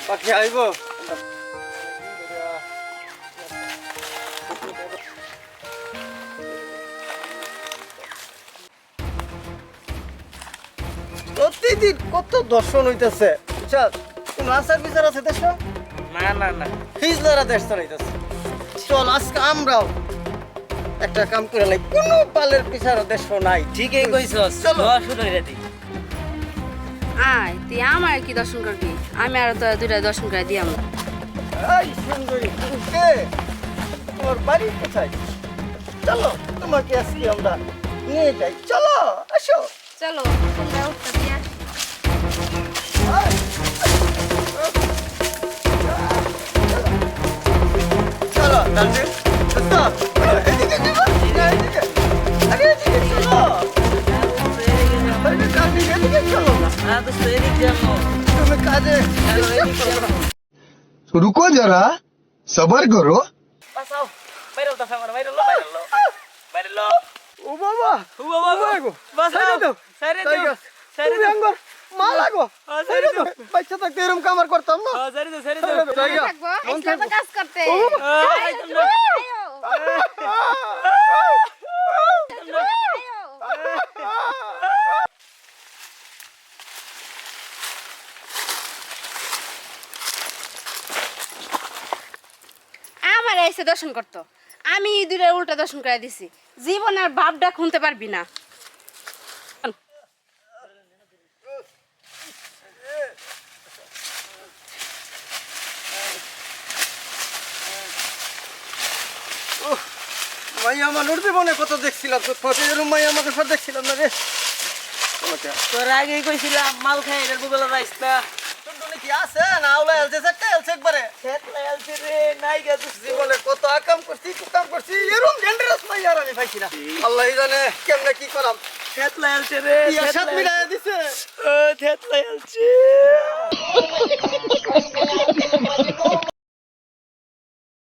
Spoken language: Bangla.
পাখি আইব প্রতিদিন কত দর্শন হইতেছে রাস্তার বিচার আছে দেশ না না না হিজলারা দেশ হইতেছে চল আজকে আমরাও একটা কাম করে লাই কোনো পালের পিছার দেশ নাই ঠিকই কইছস চলো। শুনো রে দি আয় তুই আমার কি দর্শন করবি আমি আর তো দুইটা দর্শন করে দিই আমরা এই সুন্দরী কে তোমার বাড়ি কোথায় চলো তোমাকে আজকে আমরা নিয়ে যাই চলো আসো চলো তোমরা উঠতে দিয়ে চলো দাঁড়িয়ে এদিকে যাবো এদিকে আরে এদিকে চলো আরে দাঁড়িয়ে এদিকে চলো না না তো সেদিক যাবো তুমি কাজে disturb করো না। रुको जरा सबर करो পাসাও বাইরে তো আমার বাইরে লো বাইরে লো ও বাবা ও বাবা গো বাসাও সাইরে দাও সাইরে তুমি দাও আঙ্গর মালা গো সাইরে দাও বাচ্চা থাকতে এরকম কামার করতাম না সাইরে দাও সাইরে সাইরে দাও দাও। জায়গা। থাকবো আইসলাম তো কাজ করতে আমার এসে দর্শন করতো আমি দুইটা উল্টা দর্শন করে দিছি জীবন আর বাপটা খুনতে পারবি না মাইয়া মানুষ জীবনে কত দেখছিলাম তো ফটো এরকম মাইয়া আমাকে সব দেখছিলাম না রে তোর আগেই কইছিলাম মাল খাই এর বুগলা রাইস না টুনটুনি কি আছে না আউলা এলছে একটা এলছে একবারে খেতলা আলছি রে নাই গেছ জীবনে কত আকাম করছি কুকাম করছি এরকম ডেঞ্জারাস মাইয়া আর আমি পাইছি না আল্লাহ জানে কেমনে কি করাম খেতলা আলছে রে বিয়ার সাথ মিলাইয়া দিছে ও খেতলা আলছি